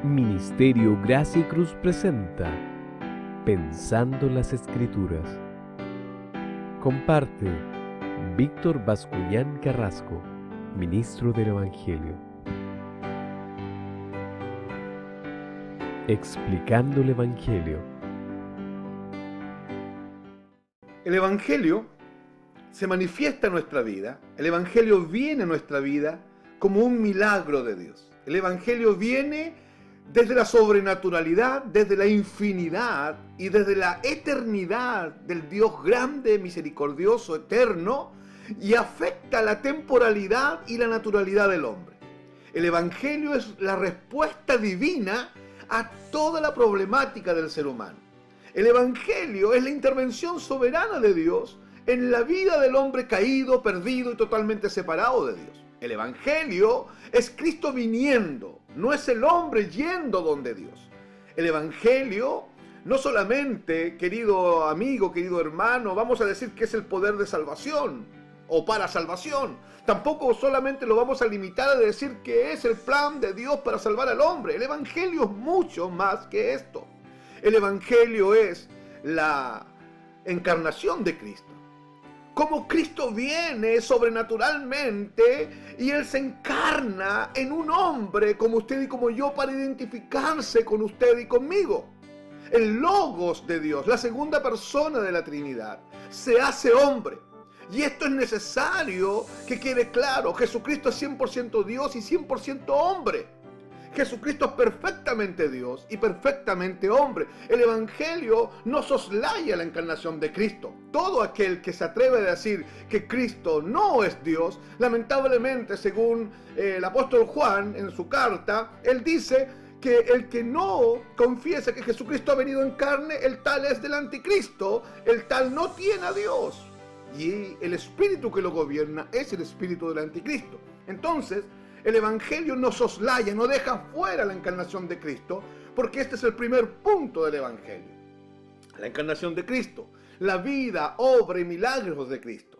Ministerio Gracia y Cruz presenta Pensando las Escrituras. Comparte Víctor Bascuñán Carrasco, ministro del Evangelio. Explicando el Evangelio. El Evangelio se manifiesta en nuestra vida. El Evangelio viene a nuestra vida como un milagro de Dios. El Evangelio viene desde la sobrenaturalidad, desde la infinidad y desde la eternidad del Dios grande, misericordioso, eterno, y afecta la temporalidad y la naturalidad del hombre. El Evangelio es la respuesta divina a toda la problemática del ser humano. El Evangelio es la intervención soberana de Dios en la vida del hombre caído, perdido y totalmente separado de Dios. El Evangelio es Cristo viniendo, no es el hombre yendo donde Dios. El Evangelio no solamente, querido amigo, querido hermano, vamos a decir que es el poder de salvación o para salvación. Tampoco solamente lo vamos a limitar a decir que es el plan de Dios para salvar al hombre. El Evangelio es mucho más que esto. El Evangelio es la encarnación de Cristo. Cómo Cristo viene sobrenaturalmente y Él se encarna en un hombre como usted y como yo para identificarse con usted y conmigo. El Logos de Dios, la segunda persona de la Trinidad, se hace hombre. Y esto es necesario que quede claro. Jesucristo es 100% Dios y 100% hombre. Jesucristo es perfectamente Dios y perfectamente hombre. El Evangelio no soslaya la encarnación de Cristo. Todo aquel que se atreve a decir que Cristo no es Dios, lamentablemente, según el apóstol Juan en su carta, él dice que el que no confiesa que Jesucristo ha venido en carne, el tal es del anticristo, el tal no tiene a Dios. Y el espíritu que lo gobierna es el espíritu del anticristo. Entonces, el Evangelio no soslaya, no deja fuera la encarnación de Cristo, porque este es el primer punto del Evangelio. La encarnación de Cristo, la vida, obra y milagros de Cristo.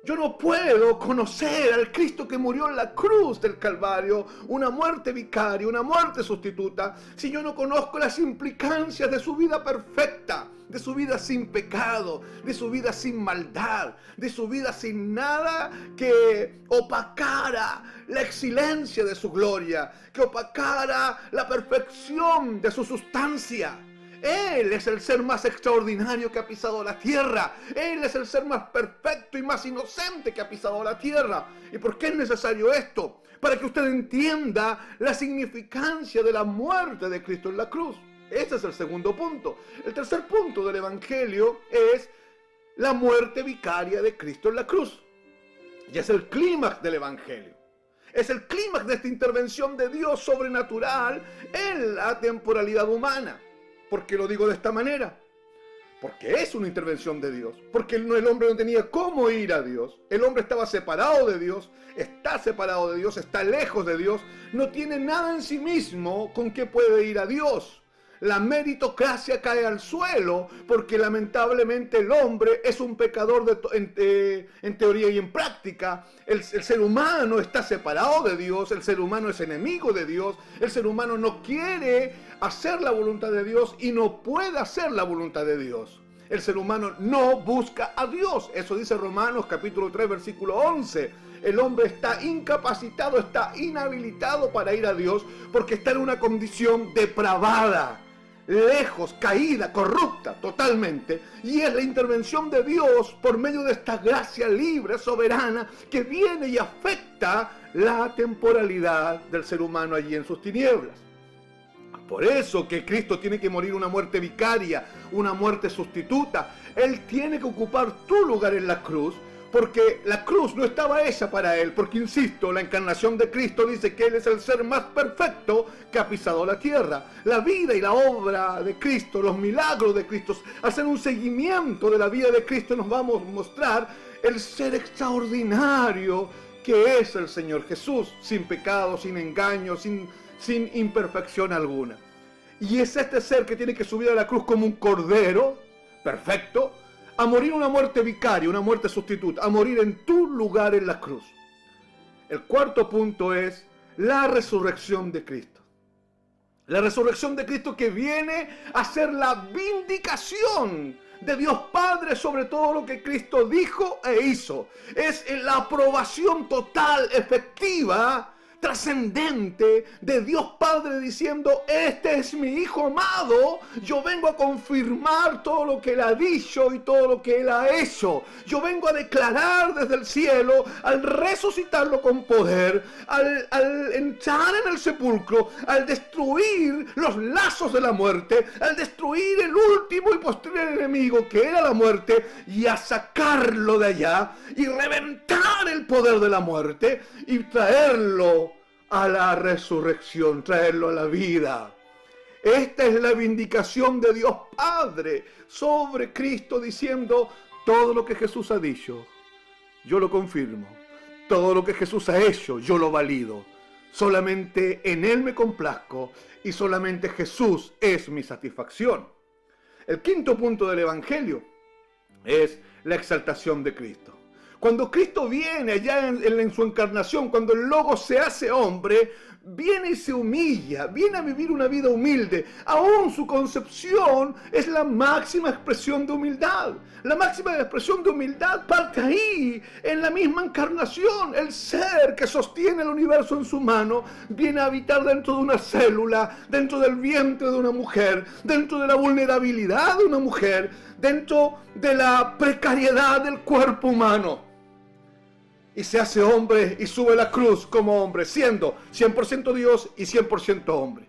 Yo no puedo conocer al Cristo que murió en la cruz del Calvario, una muerte vicaria, una muerte sustituta, si yo no conozco las implicancias de su vida perfecta, de su vida sin pecado, de su vida sin maldad, de su vida sin nada que opacara la excelencia de su gloria, que opacara la perfección de su sustancia. Él es el ser más extraordinario que ha pisado la tierra. Él es el ser más perfecto y más inocente que ha pisado la tierra. ¿Y por qué es necesario esto? Para que usted entienda la significancia de la muerte de Cristo en la cruz. Ese es el segundo punto. El tercer punto del Evangelio es la muerte vicaria de Cristo en la cruz. Y es el clímax del Evangelio. Es el clímax de esta intervención de Dios sobrenatural en la temporalidad humana. ¿Por qué lo digo de esta manera? Porque es una intervención de Dios. Porque el hombre no tenía cómo ir a Dios. El hombre estaba separado de Dios, está separado de Dios, está lejos de Dios. No tiene nada en sí mismo con que puede ir a Dios. La meritocracia cae al suelo porque lamentablemente el hombre es un pecador en teoría y en práctica. El ser humano está separado de Dios, el ser humano es enemigo de Dios, el ser humano no quiere hacer la voluntad de Dios y no puede hacer la voluntad de Dios. El ser humano no busca a Dios. Eso dice Romanos capítulo 3 versículo 11. El hombre está incapacitado, está inhabilitado para ir a Dios porque está en una condición depravada, lejos, caída, corrupta totalmente, y es la intervención de Dios por medio de esta gracia libre, soberana, que viene y afecta la temporalidad del ser humano allí en sus tinieblas. Por eso que Cristo tiene que morir una muerte vicaria, una muerte sustituta. Él tiene que ocupar tu lugar en la cruz, porque la cruz no estaba hecha para Él, porque insisto, la encarnación de Cristo dice que Él es el ser más perfecto que ha pisado la tierra. La vida y la obra de Cristo, los milagros de Cristo, hacen un seguimiento de la vida de Cristo, nos vamos a mostrar el ser extraordinario que es el Señor Jesús, sin pecado, sin engaño, sin imperfección alguna. Y es este ser que tiene que subir a la cruz como un cordero, perfecto, a morir una muerte vicaria, una muerte sustituta, a morir en tu lugar en la cruz. El cuarto punto es la resurrección de Cristo. La resurrección de Cristo que viene a ser la vindicación de Dios Padre sobre todo lo que Cristo dijo e hizo. Es la aprobación total, efectiva, trascendente de Dios Padre diciendo: este es mi Hijo amado, yo vengo a confirmar todo lo que Él ha dicho y todo lo que Él ha hecho. Yo vengo a declarar desde el cielo, al resucitarlo con poder, al entrar en el sepulcro, al destruir los lazos de la muerte, al destruir el último y posterior enemigo que era la muerte, y a sacarlo de allá y reventar el poder de la muerte y traerlo a la resurrección, traerlo a la vida. Esta es la vindicación de Dios Padre sobre Cristo, diciendo: todo lo que Jesús ha dicho, yo lo confirmo. Todo lo que Jesús ha hecho, yo lo valido. Solamente en Él me complazco y solamente Jesús es mi satisfacción. El quinto punto del Evangelio es la exaltación de Cristo. Cuando Cristo viene allá en su encarnación, cuando el Logos se hace hombre, viene y se humilla, viene a vivir una vida humilde. Aún su concepción es la máxima expresión de humildad. La máxima expresión de humildad parte ahí, en la misma encarnación. El ser que sostiene el universo en su mano viene a habitar dentro de una célula, dentro del vientre de una mujer, dentro de la vulnerabilidad de una mujer, dentro de la precariedad del cuerpo humano. Y se hace hombre y sube a la cruz como hombre, siendo 100% Dios y 100% hombre.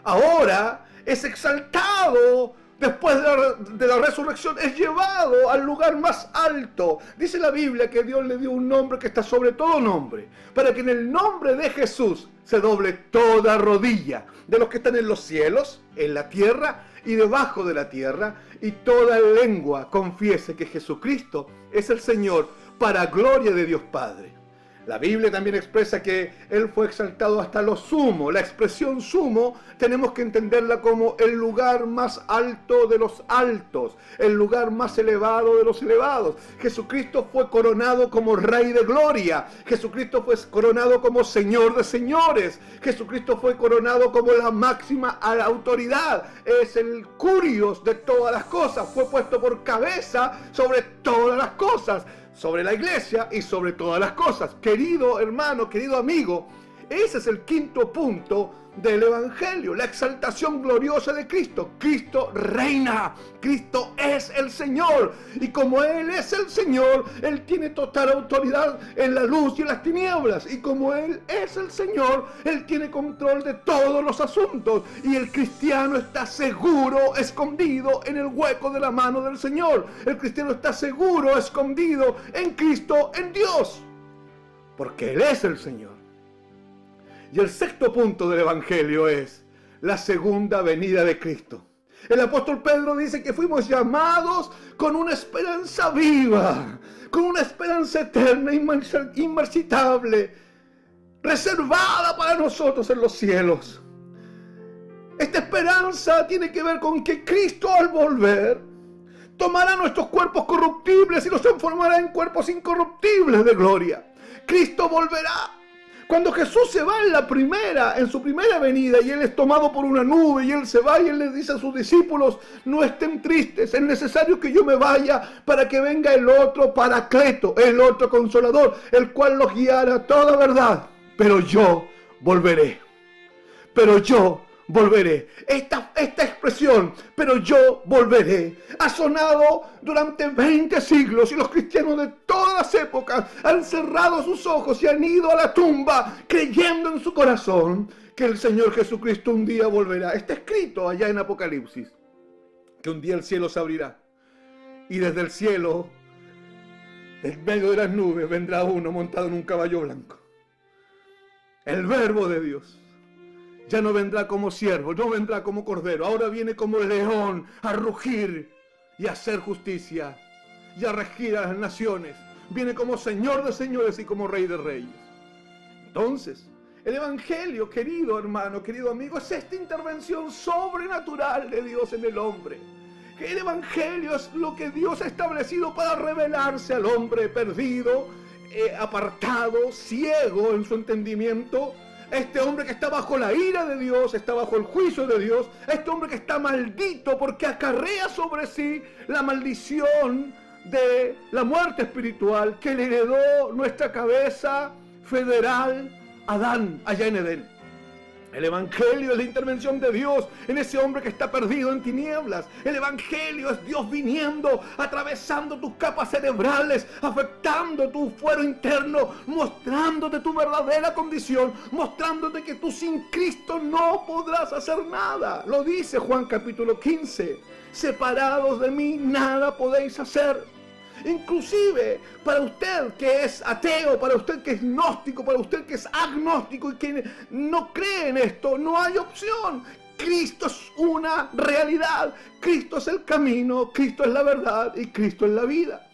Ahora es exaltado después de la resurrección, es llevado al lugar más alto. Dice la Biblia que Dios le dio un nombre que está sobre todo nombre, para que en el nombre de Jesús se doble toda rodilla de los que están en los cielos, en la tierra y debajo de la tierra, y toda lengua confiese que Jesucristo es el Señor, para gloria de Dios Padre. La Biblia también expresa que Él fue exaltado hasta lo sumo. La expresión sumo tenemos que entenderla como el lugar más alto de los altos, el lugar más elevado de los elevados. Jesucristo fue coronado como Rey de Gloria. Jesucristo fue coronado como Señor de señores. Jesucristo fue coronado como la máxima autoridad. Es el curios de todas las cosas. Fue puesto por cabeza sobre todas las cosas, sobre la iglesia y sobre todas las cosas. Querido hermano, querido amigo, ese es el quinto punto del Evangelio, la exaltación gloriosa de Cristo. Cristo reina, Cristo es el Señor, y como Él es el Señor, Él tiene total autoridad en la luz y en las tinieblas, y como Él es el Señor, Él tiene control de todos los asuntos, y el cristiano está seguro, escondido en el hueco de la mano del Señor. El cristiano está seguro, escondido en Cristo, en Dios, porque Él es el Señor. Y el sexto punto del Evangelio es la segunda venida de Cristo. El apóstol Pedro dice que fuimos llamados con una esperanza viva, con una esperanza eterna, inmarcitable, reservada para nosotros en los cielos. Esta esperanza tiene que ver con que Cristo, al volver, tomará nuestros cuerpos corruptibles y los transformará en cuerpos incorruptibles de gloria. Cristo volverá. Cuando Jesús se va en su primera venida, y Él es tomado por una nube, y Él se va, y Él les dice a sus discípulos: no estén tristes, es necesario que yo me vaya para que venga el otro Paracleto, el otro Consolador, el cual los guiará a toda verdad. Pero yo volveré. Pero yo volveré. Esta expresión, pero yo volveré, ha sonado durante 20 siglos, y los cristianos de todas las épocas han cerrado sus ojos y han ido a la tumba creyendo en su corazón que el Señor Jesucristo un día volverá. Está escrito allá en Apocalipsis que un día el cielo se abrirá, y desde el cielo, en medio de las nubes, vendrá uno montado en un caballo blanco. El Verbo de Dios. Ya no vendrá como siervo, no vendrá como cordero. Ahora viene como león a rugir y a hacer justicia y a regir a las naciones. Viene como Señor de señores y como Rey de reyes. Entonces, el Evangelio, querido hermano, querido amigo, es esta intervención sobrenatural de Dios en el hombre. El Evangelio es lo que Dios ha establecido para revelarse al hombre perdido, apartado, ciego en su entendimiento, Este hombre que está bajo la ira de Dios, está bajo el juicio de Dios. Este hombre que está maldito porque acarrea sobre sí la maldición de la muerte espiritual que le heredó nuestra cabeza federal, Adán, allá en Edén. El Evangelio es la intervención de Dios en ese hombre que está perdido en tinieblas. El Evangelio es Dios viniendo, atravesando tus capas cerebrales, afectando tu fuero interno, mostrándote tu verdadera condición, mostrándote que tú sin Cristo no podrás hacer nada. Lo dice Juan capítulo 15. Separados de mí, nada podéis hacer. Inclusive para usted que es ateo, para usted que es gnóstico, para usted que es agnóstico y que no cree en esto, no hay opción. Cristo es una realidad. Cristo es el camino, Cristo es la verdad y Cristo es la vida.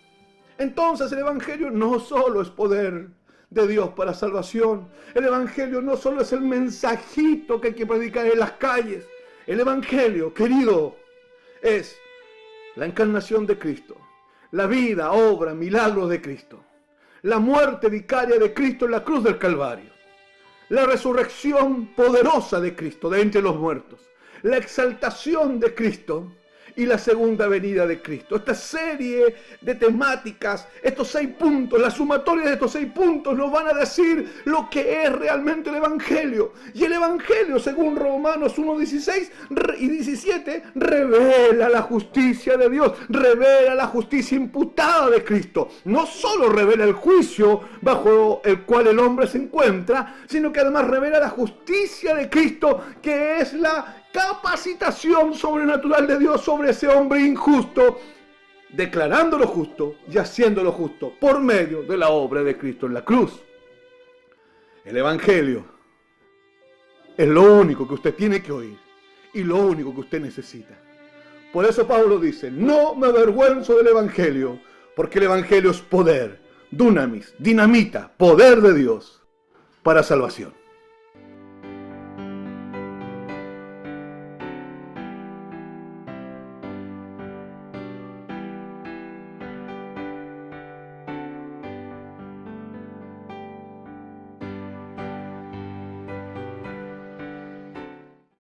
Entonces el Evangelio no solo es poder de Dios para salvación. El Evangelio no solo es el mensajito que hay que predicar en las calles. El Evangelio, querido, es la encarnación de Cristo. La vida, obra, milagros de Cristo. La muerte vicaria de Cristo en la cruz del Calvario. La resurrección poderosa de Cristo de entre los muertos. La exaltación de Cristo y la segunda venida de Cristo. Esta serie de temáticas, estos 6 puntos, la sumatoria de estos 6 puntos nos van a decir lo que es realmente el Evangelio. Y el Evangelio, según Romanos 1:16 y 17, revela la justicia de Dios, revela la justicia imputada de Cristo. No solo revela el juicio bajo el cual el hombre se encuentra, sino que además revela la justicia de Cristo, que es la capacitación sobrenatural de Dios sobre ese hombre injusto, declarándolo justo y haciéndolo justo por medio de la obra de Cristo en la cruz. El Evangelio es lo único que usted tiene que oír y lo único que usted necesita. Por eso Pablo dice, no me avergüenzo del Evangelio, porque el Evangelio es poder, dunamis, dinamita, poder de Dios para salvación.